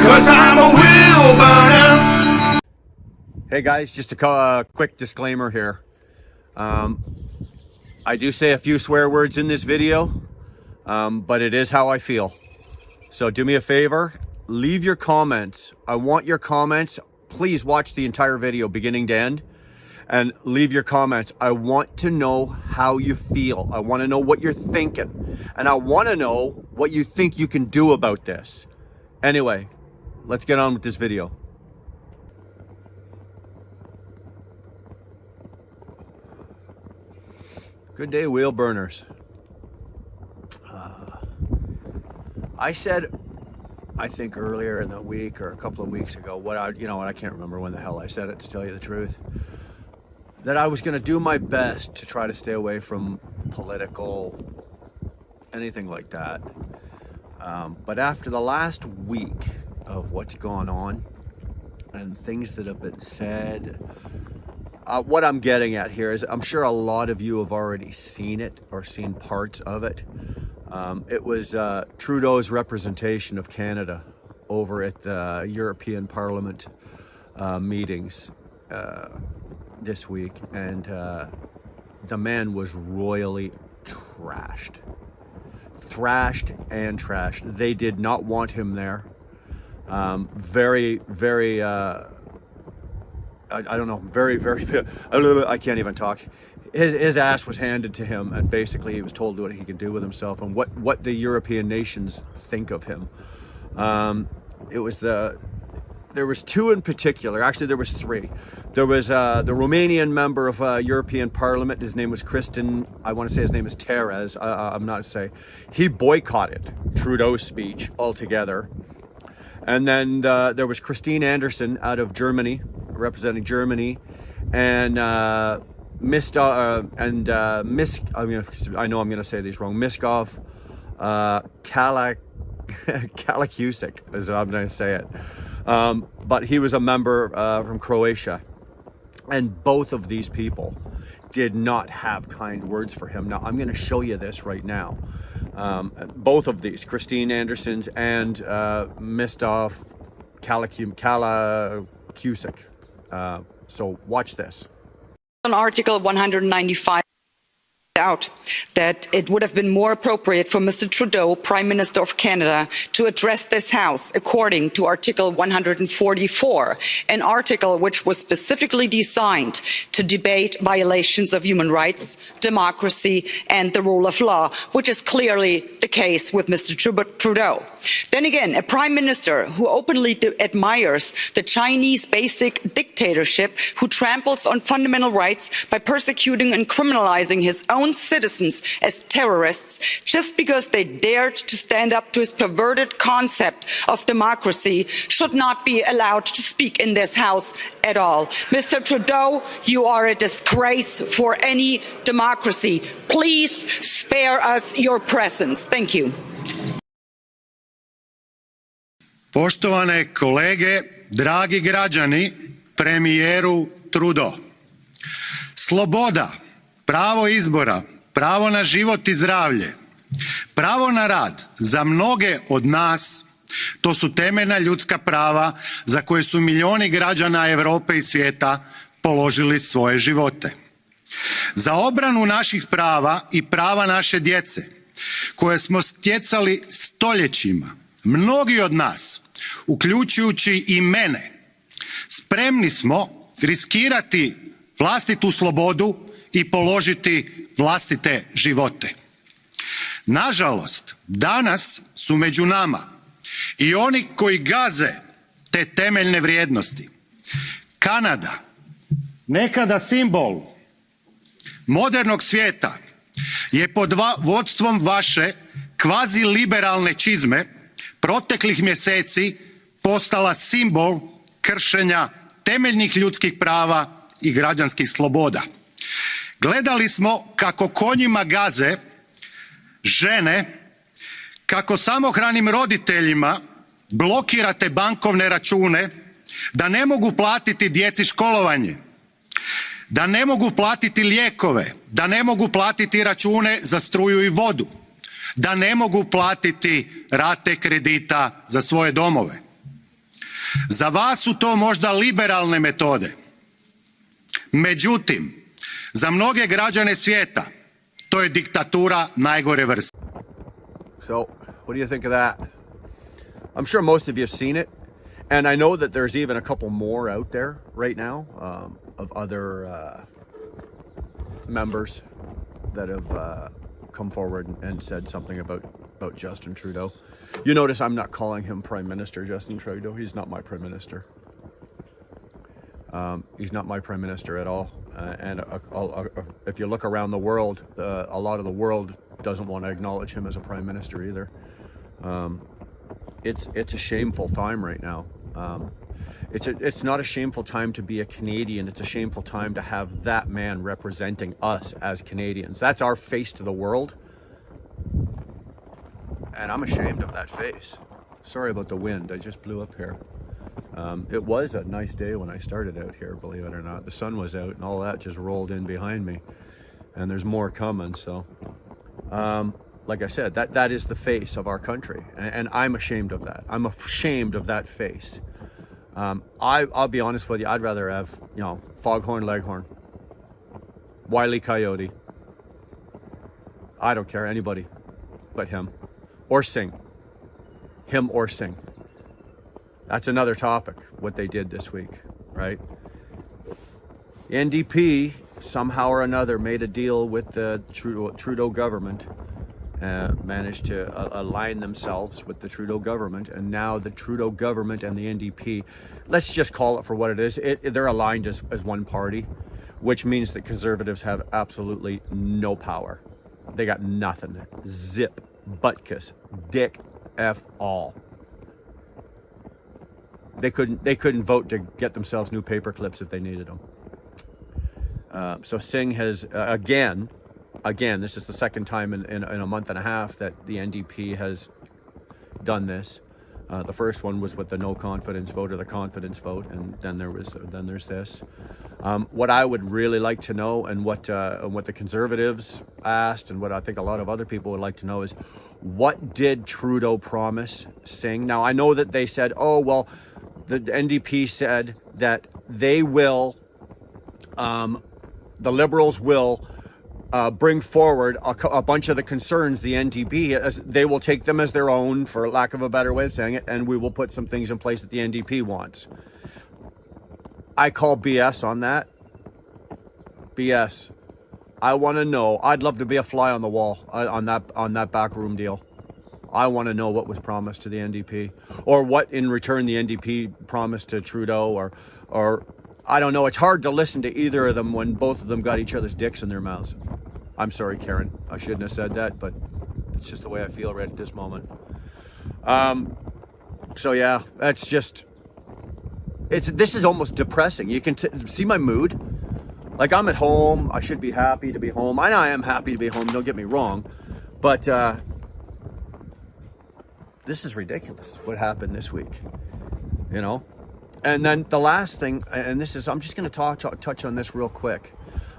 'Cause I'm a wheel burner. Hey guys, just a quick disclaimer here. I do say a few swear words in this video, but it is how I feel. So do me a favor, leave your comments. I want your comments. Please watch the entire video beginning to end and leave your comments. I want to know how you feel. I want to know what you're thinking. And I want to know what you think you can do about this. Anyway, let's get on with this video. Good day, wheel burners. I said, I think earlier in the week or a couple of weeks ago, I can't remember when the hell I said it, to tell you the truth, that I was going to do my best to try to stay away from political, anything like that. But after the last week of what's gone on and things that have been said, what I'm getting at here is I'm sure a lot of you have already seen it or seen parts of it. It was Trudeau's representation of Canada over at the European Parliament meetings this week, and the man was royally thrashed and trashed. They did not want him there. Very I don't know, very, I can't even talk. His ass was handed to him, and basically he was told what he could do with himself and what the European nations think of him. There was two in particular. Actually, there was three. There was the Romanian member of European Parliament. His name was Kristen. I want to say his name is Teres. I'm not to say. He boycotted Trudeau's speech altogether. And then there was Christine Anderson out of Germany, representing Germany, and I know I'm going to say these wrong. Miskov Kalakusik is how I'm going to say it. But he was a member from Croatia, and both of these people did not have kind words for him. Now I'm going to show you this right now. Both of these, Christine Anderson's and Miskov Kalakusik. So watch this. On Article 195 out that it would have been more appropriate for Mr. Trudeau, Prime Minister of Canada, to address this House according to Article 144, an article which was specifically designed to debate violations of human rights, democracy and the rule of law, which is clearly the case with Mr. Trudeau. Then again, a Prime Minister who openly admires the Chinese basic dictatorship, who tramples on fundamental rights by persecuting and criminalizing his own citizens as terrorists just because they dared to stand up to his perverted concept of democracy, should not be allowed to speak in this House at all. Mr. Trudeau, you are a disgrace for any democracy. Please spare us your presence. Thank you. Poštovane kolege, dragi građani, premijeru Trudeau. Sloboda, pravo izbora, pravo na život i zdravlje, pravo na rad za mnoge od nas, to su temeljna ljudska prava za koje su milijuni građana Europe i svijeta položili svoje živote. Za obranu naših prava i prava naše djece, koje smo stjecali stoljećima, mnogi od nas, uključujući i mene, spremni smo riskirati vlastitu slobodu i položiti vlastite živote. Nažalost, danas su među nama i oni koji gaze te temeljne vrijednosti. Kanada, nekada simbol modernog svijeta, je pod vodstvom vaše kvazi liberalne čizme proteklih mjeseci postala simbol kršenja temeljnih ljudskih prava i građanskih sloboda. Gledali smo kako konjima gaze žene, kako samohranim roditeljima blokirate bankovne račune da ne mogu platiti djeci školovanje. da ne mogu platiti lijekove, da ne mogu platiti račune za struju i vodu, da ne mogu platiti rate kredita za svoje domove. Za vas su to možda liberalne metode. Međutim, za mnoge građane svijeta to je diktatura najgore vrste. So, what do you think of that? I'm sure most of you have seen it, and I know that there's even a couple more out there right now of other members that have come forward and said something about Justin Trudeau. You notice I'm not calling him Prime Minister Justin Trudeau. He's not my Prime Minister. He's not my Prime Minister at all. And if you look around the world, a lot of the world doesn't want to acknowledge him as a Prime Minister either. It's a shameful time right now. It's not a shameful time to be a Canadian. It's a shameful time to have that man representing us as Canadians. That's our face to the world. And I'm ashamed of that face. Sorry about the wind. I just blew up here. It was a nice day when I started out here, believe it or not. The sun was out and all that just rolled in behind me. And there's more coming, so... like I said, that is the face of our country. And I'm ashamed of that. I'm ashamed of that face. I'll be honest with you, I'd rather have, Foghorn Leghorn, Wile E. Coyote. I don't care, anybody but him. Or Singh. Him or Singh. That's another topic, what they did this week, right? The NDP, somehow or another, made a deal with the Trudeau government, managed to align themselves with the Trudeau government, and now the Trudeau government and the NDP, let's just call it for what it is, they're aligned as one party, which means that Conservatives have absolutely no power. They got nothing. Zip, buttkiss, dick, F all. They couldn't vote to get themselves new paper clips if they needed them. So Singh has, again, this is the second time in a month and a half that the NDP has done this. The first one was with the no confidence vote or the confidence vote, and then there's this. What I would really like to know, and what the Conservatives asked, and what I think a lot of other people would like to know, is what did Trudeau promise Singh? Now I know that they said, oh well, the NDP said that they will, the Liberals will bring forward a bunch of the concerns the NDP, they will take them as their own, for lack of a better way of saying it, and we will put some things in place that the NDP wants. I call BS on that. BS. I want to know. I'd love to be a fly on the wall on that backroom deal. I want to know what was promised to the NDP, or what in return the NDP promised to Trudeau, or I don't know. It's hard to listen to either of them when both of them got each other's dicks in their mouths. I'm sorry, Karen. I shouldn't have said that, but it's just the way I feel right at this moment. So yeah, that's just, this is almost depressing. You can see my mood. Like, I'm at home. I should be happy to be home. I am happy to be home. Don't get me wrong, but this is ridiculous. What happened this week, And then the last thing, and this is, I'm just going to touch on this real quick.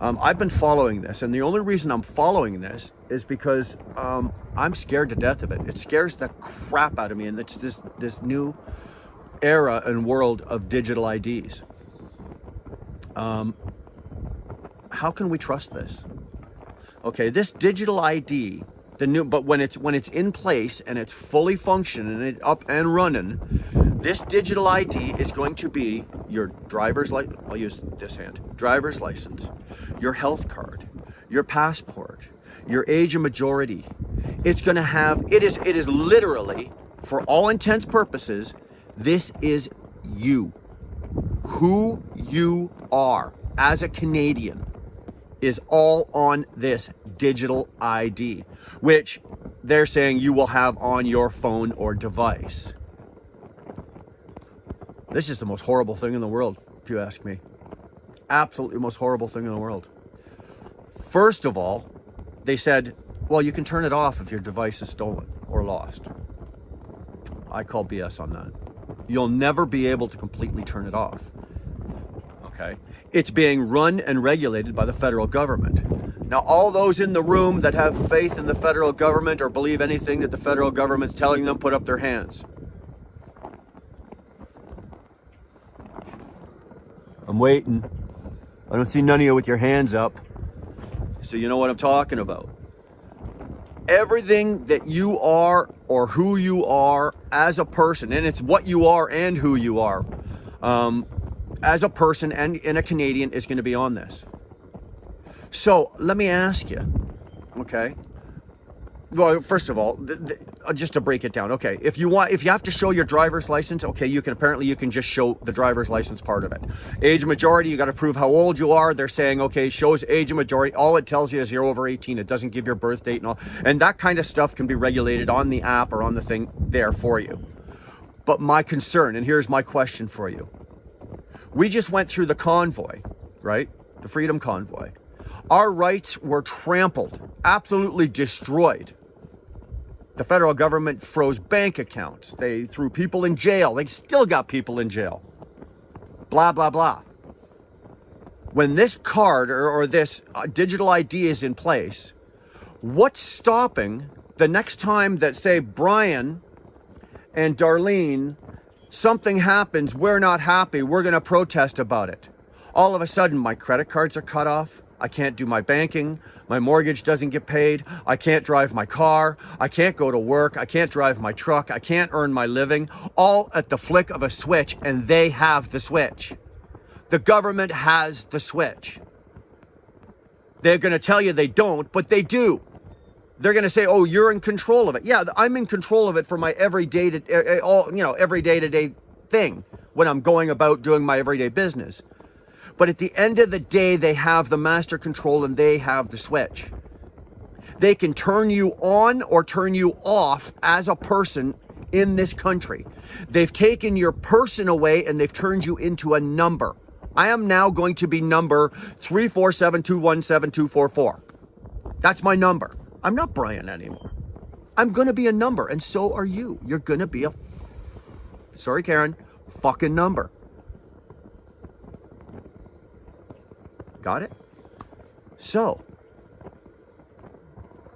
I've been following this, and the only reason I'm following this is because I'm scared to death of it. It scares the crap out of me, and it's this new era and world of digital IDs. How can we trust this? Okay, this digital ID, but when it's in place and it's fully functioning and it's up and running, this digital ID is going to be your driver's license. I'll use this hand. Driver's license, your health card, your passport, your age of majority. It's going to have. It is literally, for all intents purposes, this is you. Who you are as a Canadian is all on this digital ID, which they're saying you will have on your phone or device. This is the most horrible thing in the world, if you ask me. Absolutely most horrible thing in the world. First of all, they said, well, you can turn it off if your device is stolen or lost. I call BS on that. You'll never be able to completely turn it off. Okay? okay? It's being run and regulated by the federal government. Now, all those in the room that have faith in the federal government or believe anything that the federal government's telling them, put up their hands. I'm waiting. I don't see none of you with your hands up. So you know what I'm talking about. Everything that you are or who you are as a person, and it's what you are and who you are, as a person and a Canadian is going to be on this. So let me ask you, okay? Well, first of all, just to break it down, okay, if you have to show your driver's license, okay, you can just show the driver's license part of it. Age majority, you got to prove how old you are. They're saying, okay, shows age of majority. All it tells you is you're over 18. It doesn't give your birth date and all. And that kind of stuff can be regulated on the app or on the thing there for you. But my concern, and here's my question for you. We just went through the convoy, right? The Freedom Convoy. Our rights were trampled, absolutely destroyed. The federal government froze bank accounts. They threw people in jail. They still got people in jail. Blah, blah, blah. When this card or this digital ID is in place, what's stopping the next time that, say, Brian and Darlene, something happens, we're not happy, we're going to protest about it. All of a sudden, my credit cards are cut off. I can't do my banking. My mortgage doesn't get paid. I can't drive my car. I can't go to work. I can't drive my truck. I can't earn my living. All at the flick of a switch, and they have the switch. The government has the switch. They're going to tell you they don't, but they do. They're going to say, "Oh, you're in control of it." Yeah, I'm in control of it for my every day-to-day thing when I'm going about doing my everyday business. But at the end of the day, they have the master control and they have the switch. They can turn you on or turn you off as a person in this country. They've taken your person away and they've turned you into a number. I am now going to be number 347217244. That's my number. I'm not Brian anymore. I'm going to be a number, and so are you. You're going to be a, sorry Karen, fucking number. Got it? So,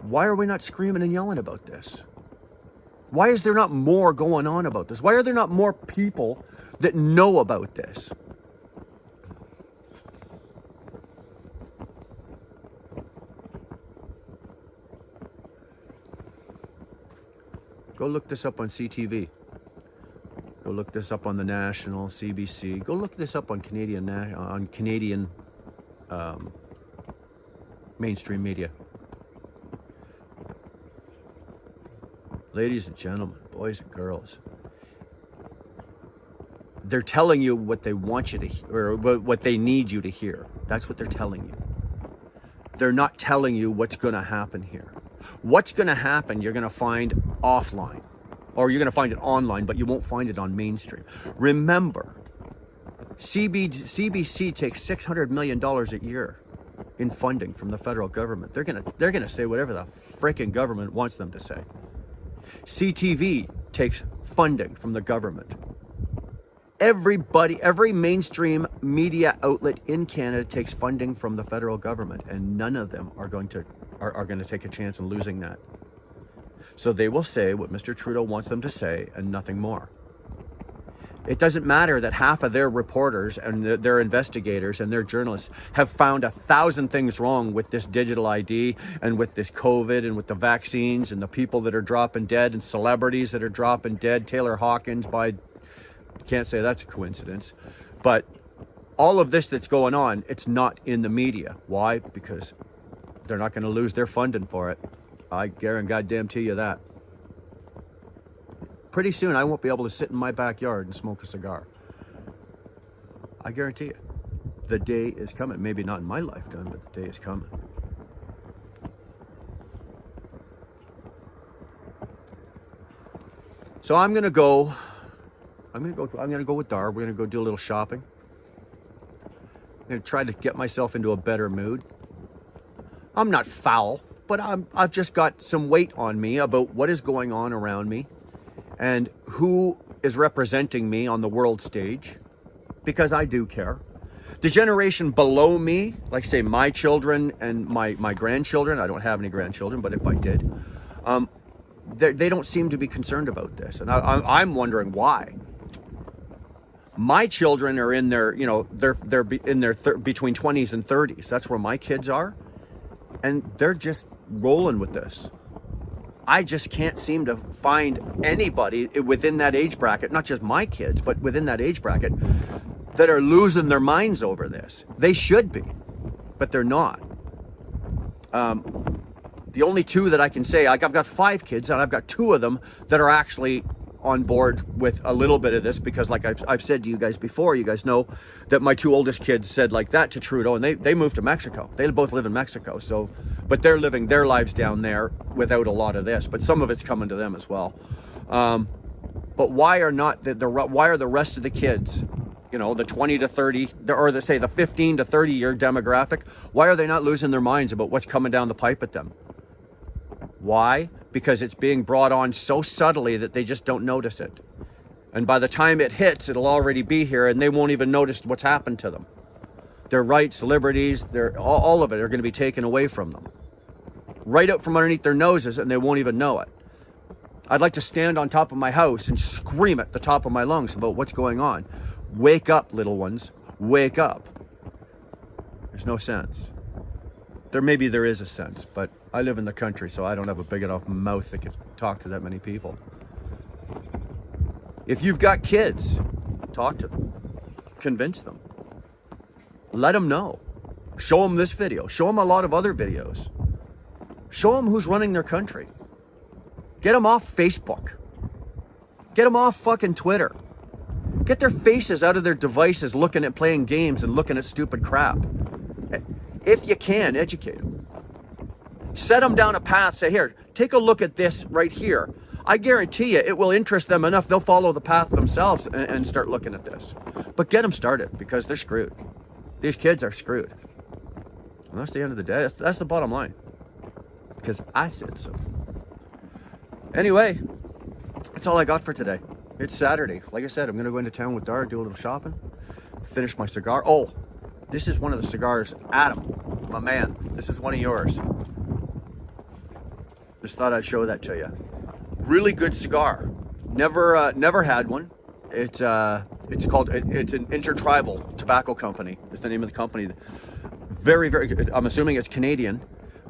why are we not screaming and yelling about this? Why is there not more going on about this? Why are there not more people that know about this? Go look this up on CTV. Go look this up on the National, CBC. Go look this up on Canadian mainstream media. Ladies and gentlemen, boys and girls, they're telling you what they want you to hear, or what they need you to hear. That's what they're telling you. They're not telling you what's going to happen here. What's going to happen, you're going to find offline, or you're going to find it online, but you won't find it on mainstream. Remember, CBC takes $600 million a year in funding from the federal government. They're gonna say whatever the frickin' government wants them to say. CTV takes funding from the government. Every mainstream media outlet in Canada takes funding from the federal government, and none of them are going to take a chance in losing that. So they will say what Mr. Trudeau wants them to say and nothing more. It doesn't matter that half of their reporters and their investigators and their journalists have found 1,000 things wrong with this digital ID and with this COVID and with the vaccines and the people that are dropping dead and celebrities that are dropping dead. Taylor Hawkins, can't say that's a coincidence. But all of this that's going on, it's not in the media. Why? Because they're not going to lose their funding for it. I guarantee you that. Pretty soon, I won't be able to sit in my backyard and smoke a cigar. I guarantee you. The day is coming. Maybe not in my lifetime, but the day is coming. So I'm gonna go with Dar. We're gonna go do a little shopping. I'm gonna try to get myself into a better mood. I'm not foul, but I've just got some weight on me about what is going on around me and who is representing me on the world stage, because I do care. The generation below me, like say my children and my grandchildren, I don't have any grandchildren, but if I did, they don't seem to be concerned about this. And I'm wondering why. My children are in their, you know, they're in their between 20s and 30s. That's where my kids are. And they're just rolling with this. I just can't seem to find anybody within that age bracket, not just my kids, but within that age bracket, that are losing their minds over this. They should be, but they're not. The only two that I can say, I've got 5 kids, and I've got 2 of them that are actually on board with a little bit of this, because like I've said to you guys before, you guys know that my 2 oldest kids said like that to Trudeau, and they moved to Mexico. They both live in Mexico, so, but they're living their lives down there without a lot of this, but some of it's coming to them as well. But why are the rest of the kids, you know, the 20 to 30, or the 15 to 30 year demographic, why are they not losing their minds about what's coming down the pipe at them? Why? Because it's being brought on so subtly that they just don't notice it. And by the time it hits, it'll already be here, and they won't even notice what's happened to them. Their rights, liberties, all of it are going to be taken away from them. Right out from underneath their noses, and they won't even know it. I'd like to stand on top of my house and scream at the top of my lungs about what's going on. Wake up, little ones. Wake up. There's no sense. Maybe there is a sense, but I live in the country, so I don't have a big enough mouth that can talk to that many people. If you've got kids, talk to them. Convince them. Let them know. Show them this video. Show them a lot of other videos. Show them who's running their country. Get them off Facebook. Get them off fucking Twitter. Get their faces out of their devices looking at playing games and looking at stupid crap. If you can, educate them. Set them down a path. Say, here, take a look at this right here. I guarantee you it will interest them enough. They'll follow the path themselves and start looking at this. But get them started, because they're screwed. These kids are screwed. And that's the end of the day. That's the bottom line. Because I said so. Anyway, that's all I got for today. It's Saturday. Like I said, I'm going to go into town with Dar, do a little shopping, finish my cigar. Oh, this is one of the cigars. Adam, my man, this is one of yours. Just thought I'd show that to you. Really good cigar. Never had one. It's called, it's an Intertribal Tobacco Company. Is the name of the company. Very, very good. I'm assuming it's Canadian.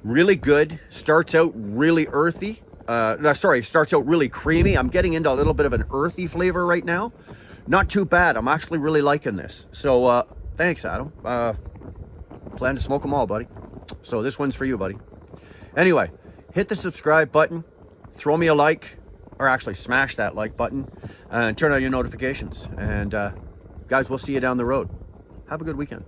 Really good. Starts out really earthy. Starts out really creamy. I'm getting into a little bit of an earthy flavor right now. Not too bad. I'm actually really liking this. So, thanks, Adam. Plan to smoke them all, buddy. So this one's for you, buddy. Anyway, hit the subscribe button. Throw me a like, or actually smash that like button, and turn on your notifications. And guys, we'll see you down the road. Have a good weekend.